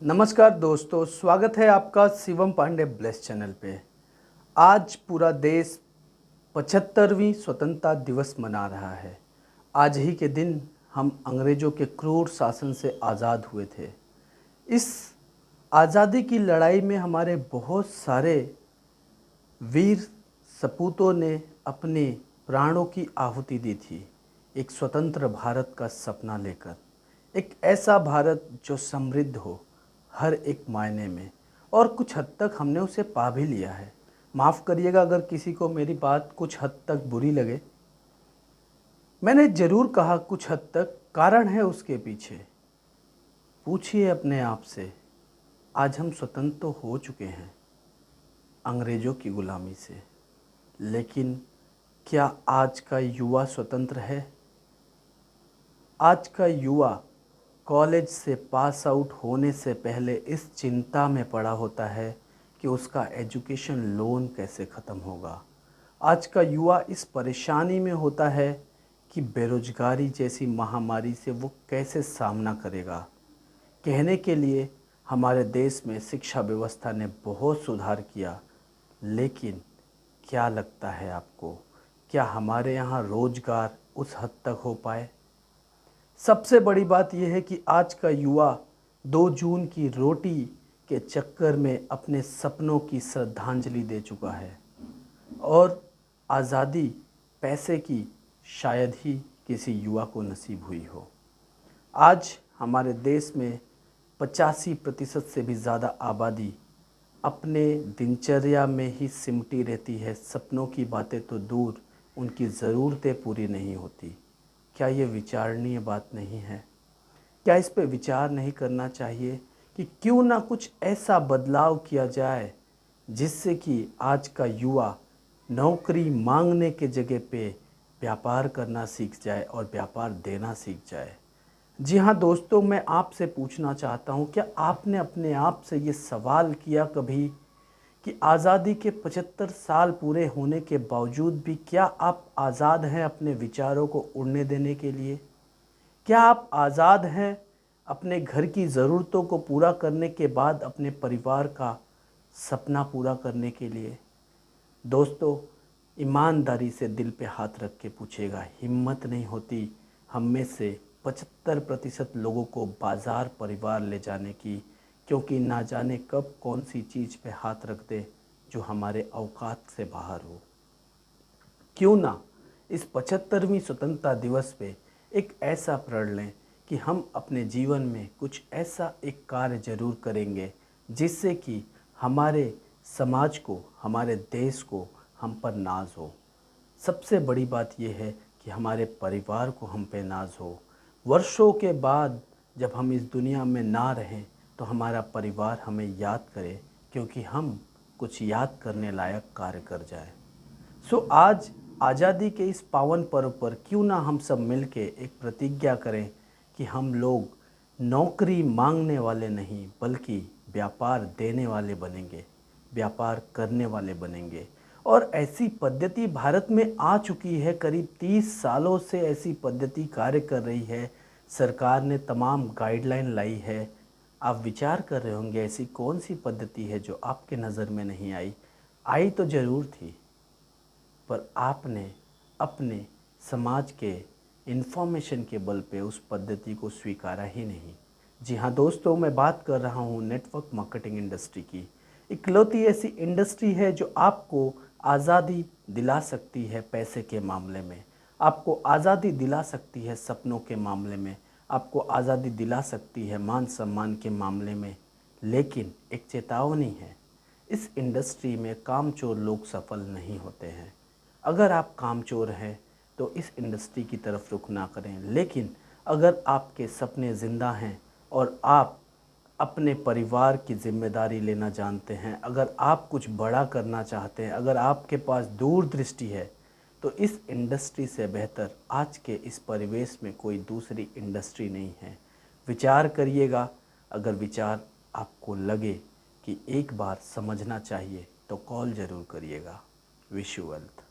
नमस्कार दोस्तों, स्वागत है आपका शिवम पांडे ब्लेस चैनल पे। आज पूरा देश 75वीं स्वतंत्रता दिवस मना रहा है। आज ही के दिन हम अंग्रेज़ों के क्रूर शासन से आज़ाद हुए थे। इस आज़ादी की लड़ाई में हमारे बहुत सारे वीर सपूतों ने अपने प्राणों की आहुति दी थी, एक स्वतंत्र भारत का सपना लेकर। एक ऐसा भारत जो समृद्ध हो हर एक मायने में, और कुछ हद तक हमने उसे पा भी लिया है। माफ़ करिएगा अगर किसी को मेरी बात कुछ हद तक बुरी लगे। मैंने ज़रूर कहा कुछ हद तक, कारण है उसके पीछे। पूछिए अपने आप से, आज हम स्वतंत्र तो हो चुके हैं अंग्रेज़ों की ग़ुलामी से, लेकिन क्या आज का युवा स्वतंत्र है? आज का युवा कॉलेज से पास आउट होने से पहले इस चिंता में पड़ा होता है कि उसका एजुकेशन लोन कैसे ख़त्म होगा। आज का युवा इस परेशानी में होता है कि बेरोजगारी जैसी महामारी से वो कैसे सामना करेगा। कहने के लिए हमारे देश में शिक्षा व्यवस्था ने बहुत सुधार किया, लेकिन क्या लगता है आपको, क्या हमारे यहाँ रोज़गार उस हद तक हो पाए? सबसे बड़ी बात यह है कि आज का युवा 2 जून की रोटी के चक्कर में अपने सपनों की श्रद्धांजलि दे चुका है, और आज़ादी पैसे की शायद ही किसी युवा को नसीब हुई हो। आज हमारे देश में 85% से भी ज़्यादा आबादी अपने दिनचर्या में ही सिमटी रहती है। सपनों की बातें तो दूर, उनकी ज़रूरतें पूरी नहीं होती। क्या ये विचारणीय बात नहीं है? क्या इस पे विचार नहीं करना चाहिए कि क्यों ना कुछ ऐसा बदलाव किया जाए जिससे कि आज का युवा नौकरी मांगने के जगह पे व्यापार करना सीख जाए और व्यापार देना सीख जाए। जी हाँ दोस्तों, मैं आपसे पूछना चाहता हूँ, क्या आपने अपने आप से ये सवाल किया कभी कि आज़ादी के 75 साल पूरे होने के बावजूद भी क्या आप आज़ाद हैं अपने विचारों को उड़ने देने के लिए? क्या आप आज़ाद हैं अपने घर की ज़रूरतों को पूरा करने के बाद अपने परिवार का सपना पूरा करने के लिए? दोस्तों, ईमानदारी से दिल पे हाथ रख के पूछेगा, हिम्मत नहीं होती हम में से 75% लोगों को बाज़ार परिवार ले जाने की, क्योंकि ना जाने कब कौन सी चीज़ पे हाथ रख दे जो हमारे औकात से बाहर हो। क्यों ना इस 75वीं स्वतंत्रता दिवस पे एक ऐसा प्रण लें कि हम अपने जीवन में कुछ ऐसा एक कार्य ज़रूर करेंगे जिससे कि हमारे समाज को, हमारे देश को हम पर नाज हो। सबसे बड़ी बात यह है कि हमारे परिवार को हम पे नाज हो। वर्षों के बाद जब हम इस दुनिया में ना रहें तो हमारा परिवार हमें याद करे, क्योंकि हम कुछ याद करने लायक कार्य कर जाए। आज आज़ादी के इस पावन पर्व पर क्यों ना हम सब मिलके एक प्रतिज्ञा करें कि हम लोग नौकरी मांगने वाले नहीं बल्कि व्यापार देने वाले बनेंगे, व्यापार करने वाले बनेंगे। और ऐसी पद्धति भारत में आ चुकी है, करीब 30 सालों से ऐसी पद्धति कार्य कर रही है। सरकार ने तमाम गाइडलाइन लाई है। आप विचार कर रहे होंगे ऐसी कौन सी पद्धति है जो आपके नज़र में नहीं आई? आई तो ज़रूर थी, पर आपने अपने समाज के इन्फॉर्मेशन के बल पे उस पद्धति को स्वीकारा ही नहीं। जी हाँ दोस्तों, मैं बात कर रहा हूँ नेटवर्क मार्केटिंग इंडस्ट्री की। इकलौती ऐसी इंडस्ट्री है जो आपको आज़ादी दिला सकती है पैसे के मामले में, आपको आज़ादी दिला सकती है सपनों के मामले में, आपको आज़ादी दिला सकती है मान सम्मान के मामले में। लेकिन एक चेतावनी है, इस इंडस्ट्री में कामचोर लोग सफल नहीं होते हैं। अगर आप कामचोर हैं तो इस इंडस्ट्री की तरफ रुख ना करें, लेकिन अगर आपके सपने ज़िंदा हैं और आप अपने परिवार की जिम्मेदारी लेना जानते हैं, अगर आप कुछ बड़ा करना चाहते हैं, अगर आपके पास दूरदृष्टि है, तो इस इंडस्ट्री से बेहतर आज के इस परिवेश में कोई दूसरी इंडस्ट्री नहीं है। विचार करिएगा। अगर विचार आपको लगे कि एक बार समझना चाहिए तो कॉल ज़रूर करिएगा। Wish you wealth.